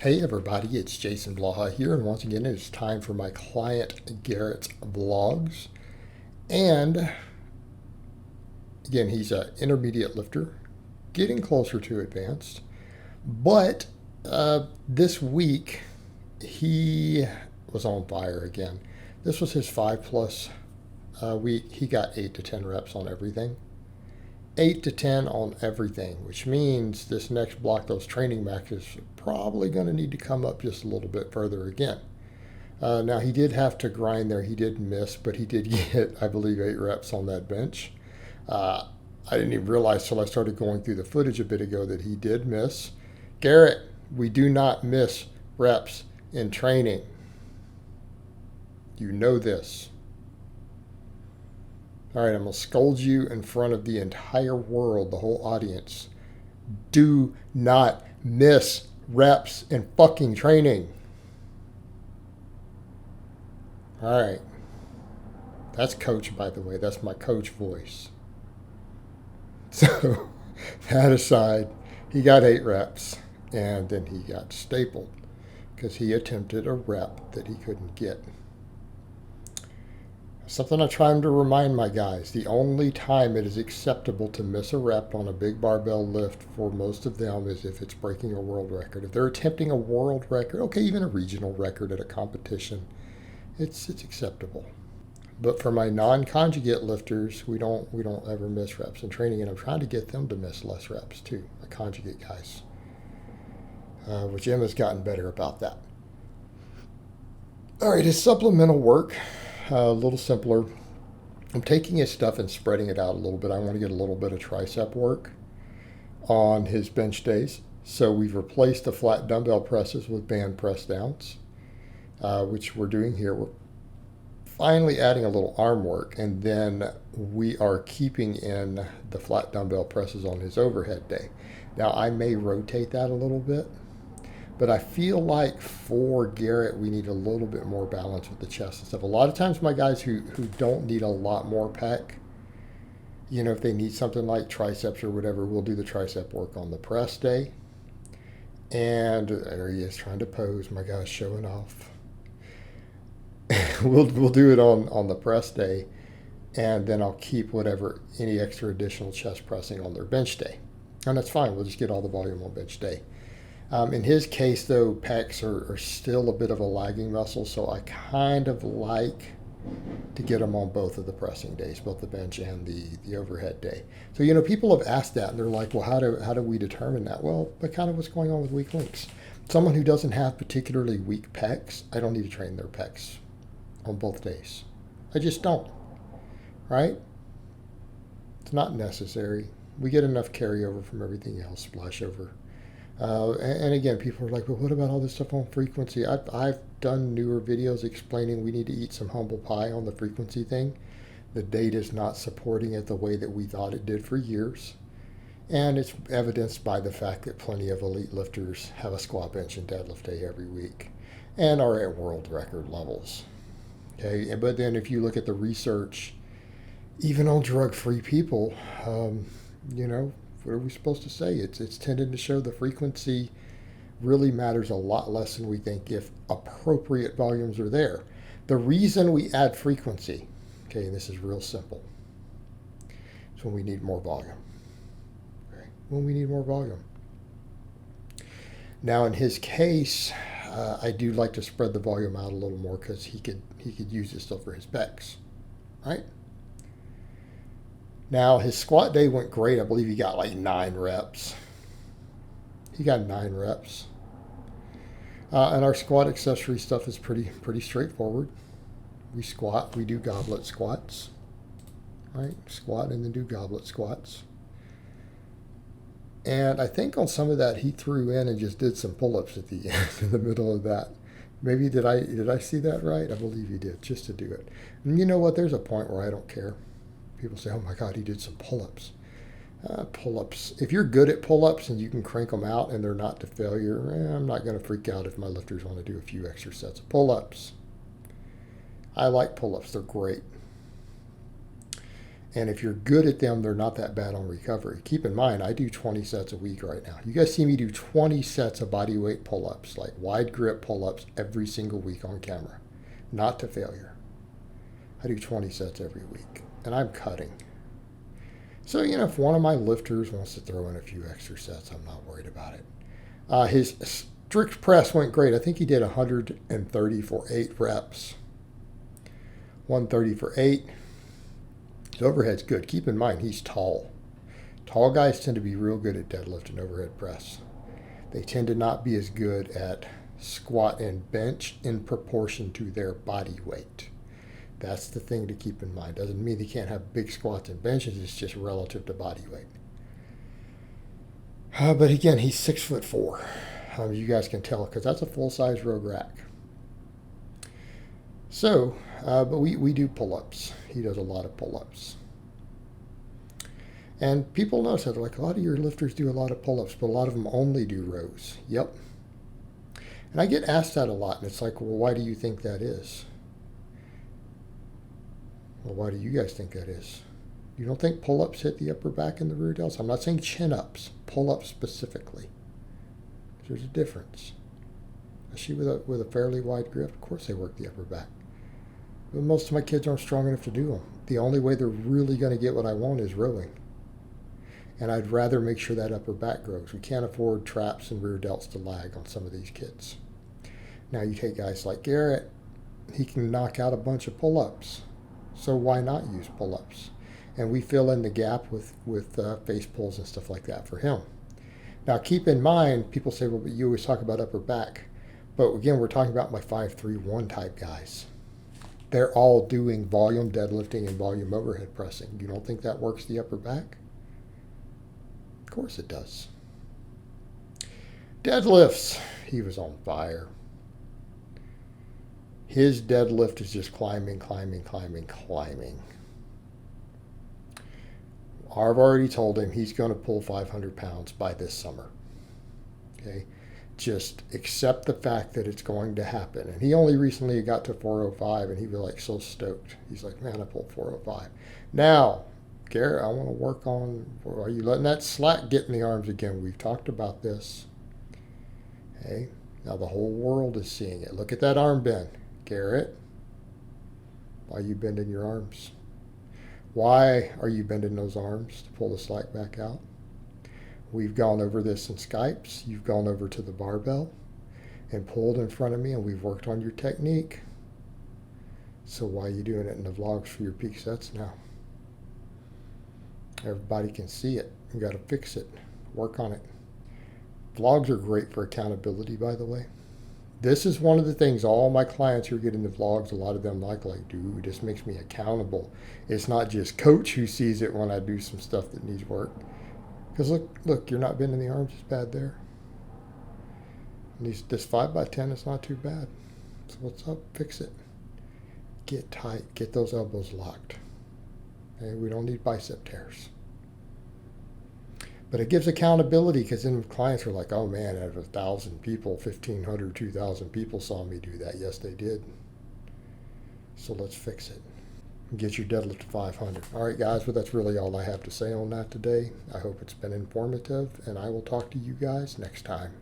Hey everybody, it's Jason Blaha here, and once again it's time for my client Garrett's vlogs. And again, he's an intermediate lifter, getting closer to advanced. But this week he was on fire again. This was his 5+ week. He got 8 to 10 reps on everything. 8 to 10 on everything, which means this next block, those training maxes, are probably going to need to come up just a little bit further again. Now, he did have to grind there. He did miss, but he did get, I believe, 8 reps on that bench. I didn't even realize till I started going through the footage a bit ago that he did miss. Garrett, we do not miss reps in training. You know this. All right, I'm going to scold you in front of the entire world, the whole audience. Do not miss reps in fucking training. All right. That's coach, by the way. That's my coach voice. So, that aside, he got 8 reps, and then he got stapled because he attempted a rep that he couldn't get. Something I try to remind my guys, the only time it is acceptable to miss a rep on a big barbell lift for most of them is if it's breaking a world record. If they're attempting a world record, okay, even a regional record at a competition, it's acceptable. But for my non-conjugate lifters, we don't ever miss reps in training, and I'm trying to get them to miss less reps too, my conjugate guys, which Emma's gotten better about that. All right, his supplemental work. A little simpler. I'm taking his stuff and spreading it out a little bit. I want to get a little bit of tricep work on his bench days. So we've replaced the flat dumbbell presses with band press downs, which we're doing here. We're finally adding a little arm work, and then we are keeping in the flat dumbbell presses on his overhead day. Now I may rotate that a little bit, but I feel like for Garrett, we need a little bit more balance with the chest and stuff. A lot of times my guys who don't need a lot more pec, if they need something like triceps or whatever, we'll do the tricep work on the press day. And there he is trying to pose. My guy's showing off. We'll do it on the press day, and then I'll keep any extra additional chest pressing on their bench day. And that's fine. We'll just get all the volume on bench day. In his case, though, pecs are still a bit of a lagging muscle, so I kind of like to get them on both of the pressing days, both the bench and the overhead day. So, people have asked that, and they're like, well, how do we determine that? Well, but kind of what's going on with weak links. Someone who doesn't have particularly weak pecs, I don't need to train their pecs on both days. I just don't, right? It's not necessary. We get enough carryover from everything else, splash over. And again, people are like, well, what about all this stuff on frequency? I've done newer videos explaining we need to eat some humble pie on the frequency thing. The data is not supporting it the way that we thought it did for years. And it's evidenced by the fact that plenty of elite lifters have a squat, bench, and deadlift day every week and are at world record levels. Okay, but then if you look at the research, even on drug-free people, what are we supposed to say? It's tended to show the frequency really matters a lot less than we think if appropriate volumes are there. The reason we add frequency, okay, this is real simple, is when we need more volume. Okay? When we need more volume. Now, in his case, I do like to spread the volume out a little more because he could use this stuff for his pecs, right? Now, his squat day went great. I believe he got like 9 reps. He got 9 reps. And our squat accessory stuff is pretty straightforward. We squat. We do goblet squats. Right? Squat and then do goblet squats. And I think on some of that, he threw in and just did some pull-ups at the end, in the middle of that. Maybe did I see that right? I believe he did, just to do it. And you know what? There's a point where I don't care. People say, oh my God, he did some pull-ups. Pull-ups. If you're good at pull-ups and you can crank them out and they're not to failure, I'm not going to freak out if my lifters want to do a few extra sets of pull-ups. I like pull-ups. They're great. And if you're good at them, they're not that bad on recovery. Keep in mind, I do 20 sets a week right now. You guys see me do 20 sets of body weight pull-ups, like wide grip pull-ups every single week on camera. Not to failure. I do 20 sets every week, and I'm cutting. So, if one of my lifters wants to throw in a few extra sets, I'm not worried about it. His strict press went great. I think he did 130 for 8 reps. 130 for 8. His overhead's good. Keep in mind, he's tall. Tall guys tend to be real good at deadlift and overhead press. They tend to not be as good at squat and bench in proportion to their body weight. That's the thing to keep in mind. Doesn't mean they can't have big squats and benches. It's just relative to body weight. But again, he's 6'4". You guys can tell because that's a full-size rogue rack. So, but we do pull-ups. He does a lot of pull-ups. And people notice that, like, a lot of your lifters do a lot of pull-ups, but a lot of them only do rows. Yep. And I get asked that a lot, and it's like, well, why do you think that is? Well, why do you guys think that is? You don't think pull-ups hit the upper back and the rear delts? I'm not saying chin-ups, pull-ups specifically. There's a difference. Especially with a fairly wide grip, of course they work the upper back. But most of my kids aren't strong enough to do them. The only way they're really going to get what I want is rowing. And I'd rather make sure that upper back grows. We can't afford traps and rear delts to lag on some of these kids. Now you take guys like Garrett, he can knock out a bunch of pull-ups. So why not use pull-ups? And we fill in the gap with face pulls and stuff like that for him. Now keep in mind, people say, well, but you always talk about upper back. But again, we're talking about my 5'3" type guys. They're all doing volume deadlifting and volume overhead pressing. You don't think that works the upper back? Of course it does. Deadlifts. He was on fire. His deadlift is just climbing, climbing, climbing, climbing. I've already told him he's going to pull 500 pounds by this summer. Okay? Just accept the fact that it's going to happen. And he only recently got to 405, and he was like so stoked. He's like, man, I pulled 405. Now, Garrett, I want to work on, are you letting that slack get in the arms again? We've talked about this. Okay? Now the whole world is seeing it. Look at that arm bend. Garrett, why are you bending your arms? Why are you bending those arms to pull the slack back out? We've gone over this in Skypes. You've gone over to the barbell and pulled in front of me, and we've worked on your technique. So why are you doing it in the vlogs for your peak sets now? Everybody can see it. You got to fix it. Work on it. Vlogs are great for accountability, by the way. This is one of the things all my clients who are getting the vlogs, a lot of them like, dude, this makes me accountable. It's not just coach who sees it when I do some stuff that needs work. Because look, you're not bending the arms as bad there. And this 5x10 is not too bad. So what's up? Fix it. Get tight. Get those elbows locked. Okay? We don't need bicep tears. But it gives accountability, because then clients are like, oh man, out of 1,000 people, 1,500, 2,000 people saw me do that. Yes, they did. So let's fix it. Get your deadlift to 500. All right, guys, well, that's really all I have to say on that today. I hope it's been informative, and I will talk to you guys next time.